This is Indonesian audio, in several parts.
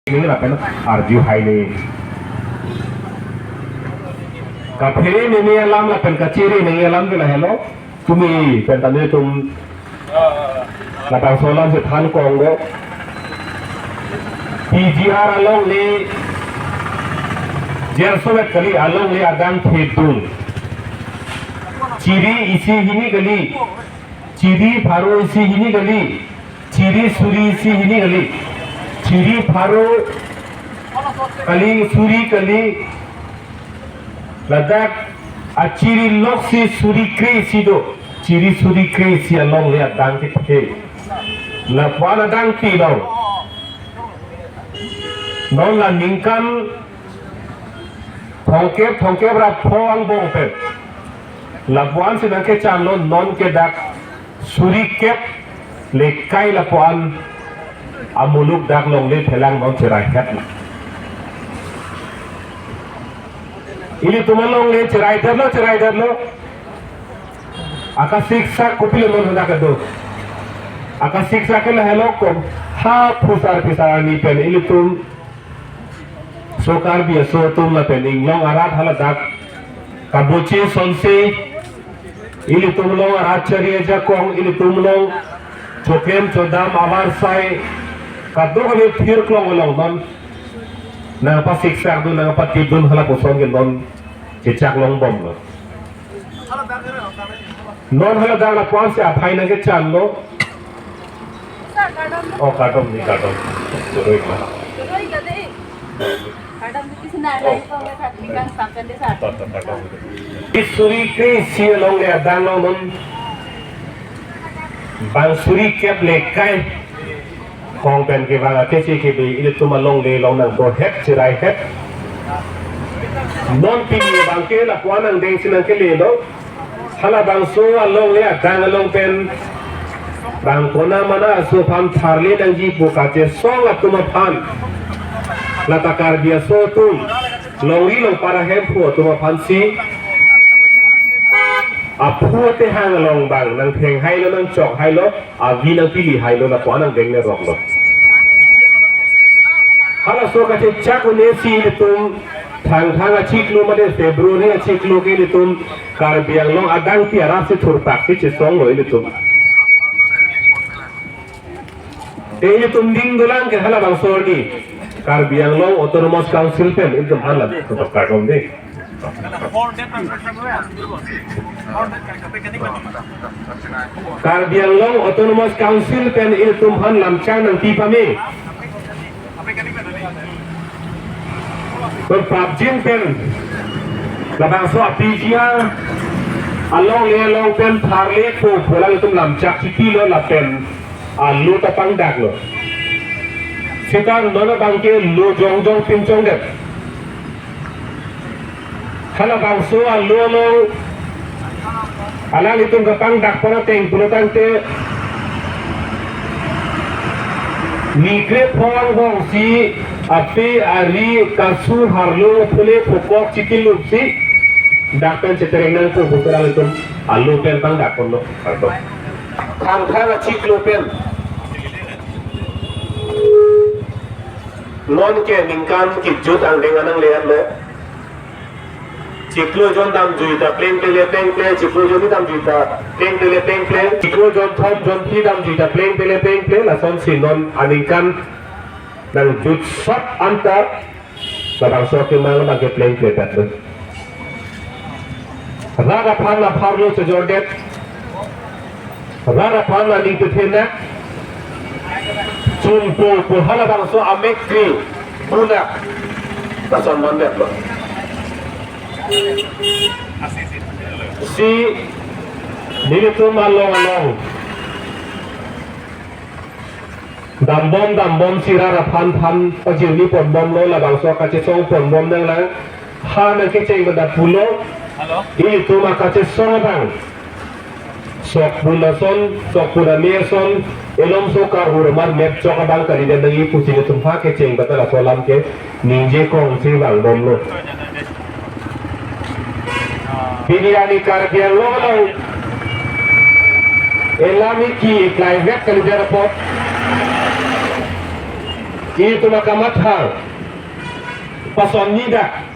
ini lah kan arju hai ni kafe ni alam lah kan kaciri ni alam tu lah hello tumi kan tadi tum lapang solam sethan kong go PGR along ni jersovet kali along ni agan thedung ciri isi ini kali ciri faru isi ini kali ciri suri isi ini kali ciri faru kali suri kali ladak ciri lok si suri kre si do ciri suri kre si along le adang ti the la pwan adang ti do non la ningkan thongke bra phong bong pe la pwan si nang ke chan non ke dak suri kep le kai la pwan amuluk dak long le thelang non cherai khat ini tumalong le cherai darlo aka siksa kopile mon hada kado aka siksa ke hello ko ha phusar pisar ni pen ini tum sokar bi so tum la pen inglong arat hala dak kaboche sonse ini tumlong arat chariya jakong ini tumlong chokem chodam avar sai kado kali phir klong long non na pa siksa du na pa tibun hala ko son gen non chechak long bom lo non hala da la paun se aphai na ke chan lo o kadom ni kadom roi ka kadom ki sina lai ko me khat ni kan sakan de sa isuri ke si long le da no non bang suri kep le kai kong pen ke wang ke chi ke bi ile tuma long le long nang do het chirai het non pi ni bang ke la kwa nang deng sin ke le do hala bang so long le dang long pen bang kona mana so pham tharle dang ji bu ka che song la tuma phan la takar dia so tum long ri long para hem phu tuma phan siพูดที่ห้างลองบางนังเพลงให้แล้วนังจอกให้แล้ววีนังพิลีให้แล้วนะกว่านังเด้งในรอกแล้วฮาลาโซกัจจจักวันนี้สิลิตุมทางอาชีพลูมาเดเฟบรูนี่อาชีพลูกิลิตุมการเบียงลงอดังที่อาราสิทุรปักที่จะส่งเลยลิตุมลิตุมดิ้งดุลังke hala bang sorniการเบียงลง autonomous council pen itu hala tetap kakom deh Karbiang Long Autonomous Council pen il tumhan lamcang nang tipa me berpabjin pen labang so apijia along le long pen tharle ko pholang tum lamcak siti lo la pen alu tapang dak lo setan nona bangke lo jong pin chong dek hala bang so alu lo alang itu gapang dak pona teng punatan te migre phong bong si ape ari kasu harlo phule phokok chikilu si dak pen chetereng nang ko bukalang itu alu pen bang dak ponlo arto khang chiklo pen non ke ningkan ki jut ang dengan ang leat lo चिकलो जोन दाम जुईता plane play चिकलो जोनी दाम जुईता plane play चिकलो जोन थॉम जोन थी दाम जुईता प्लेन प्ले लासन सिनन अनिंkan nang jut shot antar sabang so ke mang bang ke प्लेन प्ले tat raga phana pharlo se jordet raga phana ning te thena chum po hala bang so amekri puna lason mandet lo si nilitum along dambom si rara phan pajil ni pon bom lo la bang so ka che song pon bom nang lang ha na ke cheng da pulo ini tu ma ka che song bang sok bulason sok purame son elom so ka urmar map chok bang kari da ngi pusi tum pha ke cheng ba la so lam ke ninje kong si bang bom lo Biryani Karbiang Long Elami ki private kalidara pot itu makamat hal pason nida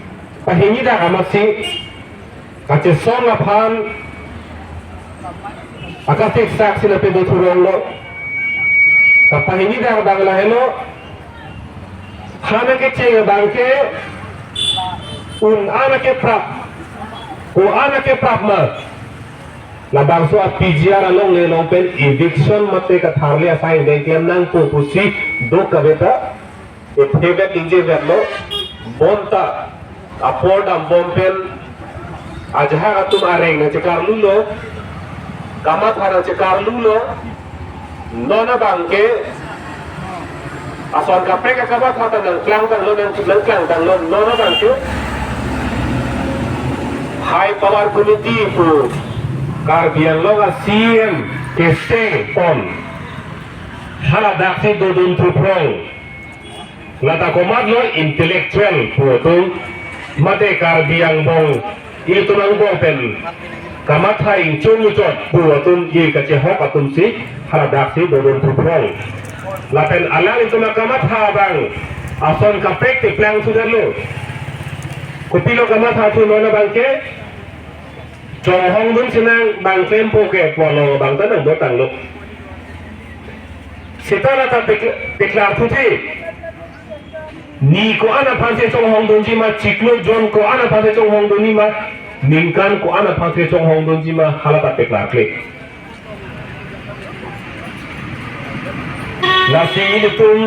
pahinida amasi kace songa pan akatik sak sila pedo turong lo kapahinida bangla hello hana ke chenga bangke un ana ke prap ko ana ke prap ma la bangso a PGR along le long pen eviction mate ka tharle asai den klem nang ko pusi do ka beta e thebe inje verlo bonta apord am bompen ajha ka tum areng na chekarlu lo kama thara chekarlu lo nona bangke ason ka pe ka ba thata nang klang tang lo nang klang tang lo nona bangke high power committee pu Karbian loga CM Keseng Pon hala dakse dodun tuprong lata komat lo intellectual putung mate Karbiang bong itu nang pen kamat haing chumuchot putung ye kace hok atum si hala dakse dodun tuprong lapen alang itu na kamat habang ason kapek te plang sudah lo kupilo kamat hatu nona bangke Chong hong dun sinang bang tempo ke polo bang tanang botang lo. Setara ta deklar puti. Ni ko ana panse chong hong dun jima ciklo jon ko ana panse chong hong dun jima ningkan ko ana panse chong hong dun jima halata deklar kle. La sini tum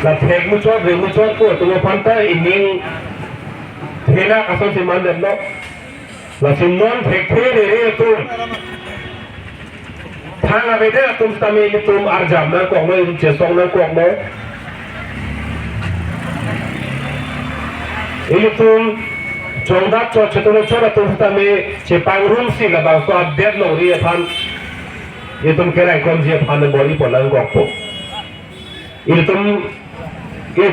la thek muchot ko tu panta ining Hela kasar si mandat lo, lasim non thekhe le tum, thang abede tum tami ni tum arjam na kong lo, jesong na kong lo, ini tum jongdat cot cetul cot tum tami cepang rum si la bang so update lo ri pan, ini tum kira ikon je pan bori polang gokpo, ini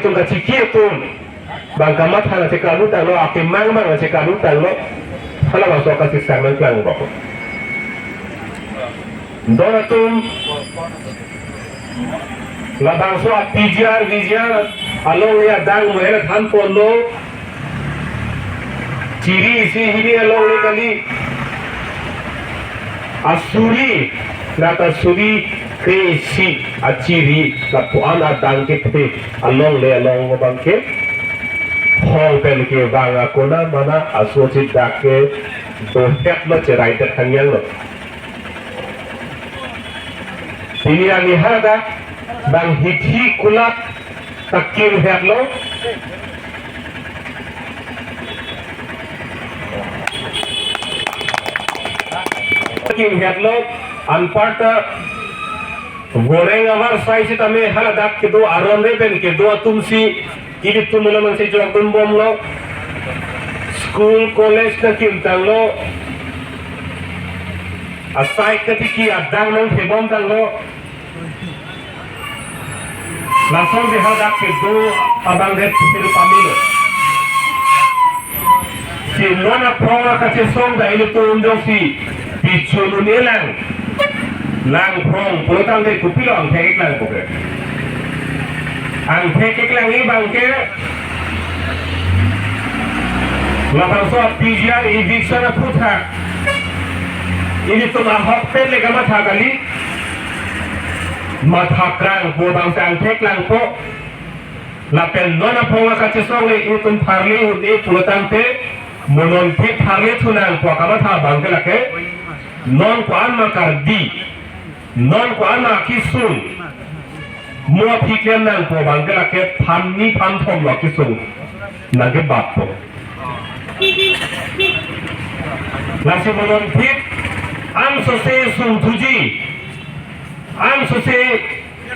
tum kaciki tum bang kamat hana cekalu talo akim mang mang cekalu talo hala masuk kasih sangat klang bako donatum la bang so PGR along ya dang muhela than polo ciri isi hini along le kali asuri lata suri kesi aciri la puan adang ke along le along bang ke Hong pen ke banga kona mana asosiat dake dohek lo cerai terkanyang lo. Ini yang ada bang hithi kulak takim hek lo. Takim hek lo anparta goreng awar sai si tame haladak ke do aron pen ke do tumsi ini tu mula masih jual bom lo, school college na kimtang lo, asai ketiki adang nang hebom tang lo, langsung dihadak ke do abang det siru pamilo. Si nona pronga kace song da ini tu undong si pichulu nelang, lang prong pulutang de kupilo ang thekik lang poke. Ang thekik lang ni bangke lapang so PGR eviction na putha ini tu mahok pen lega matha kali matha krang po bang sang thek lang po lapen nona ponga kache song le ini tu tharli undi pulutang te monon thek tharli thunang po kamatha bangke lake non ko an makar di non ko an kisun mua pikir nang po bangke lake phamni pham thom lo kisun nage bap po Nasi monon fit am sose sung thuji am sose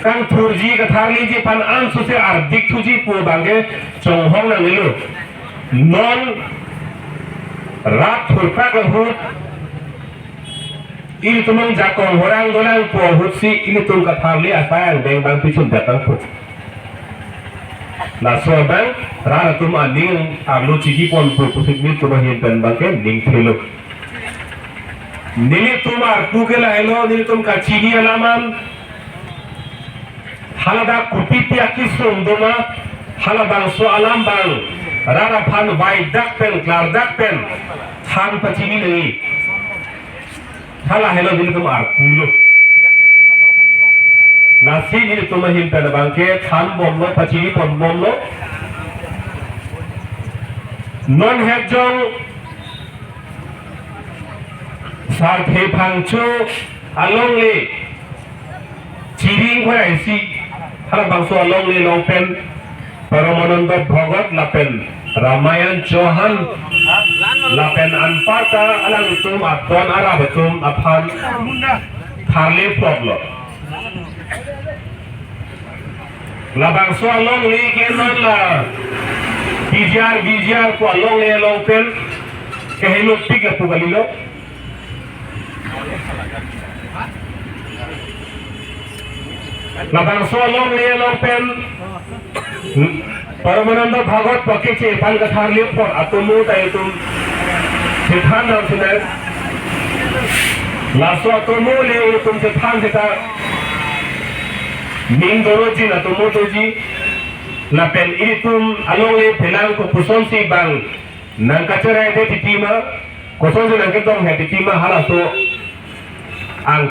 kang thurji ka tharli ji pan am sose ardik thuji po bangke chonghong nang ilu non rat thurpa ka hut ini tumang jakong horang dorang po hutsi ini tum ka tharli asayang beng bang pichun datang po na soban rara tum aning aglo chiki pon po pusik mi tum hin pen bangke ning thelo nili tum ar tu ke la hello nili tum ka chini alaman halada kupipia kisum doma halabang so alam bang rara pan vai dakpen klar dakpen than pachini nei hala hello din tum ar pulo nasi ni tum him pen bangke than bomlo pachini pon bomlo non hejong sarthe phangchu along le chiring khoi si hala bangso along le long pen Paramananda Bhagat lapen Ramayan Johan lapen anpata alang tum aton arabatum aphan tharle problem labang so along le kenon la bijar ko along le long pen kehelo pig la pugalilo labang so along le long pen Paramananda Bhagat pakai cepan kathar lihat atumu tayutum cepan dalam sini lasu atumu lihat tum cepan kita mingdoroji atumu toji lapen iritum along le pelang ko puson si bang nang kacara ide titima koson si nang ketong hati tima halaso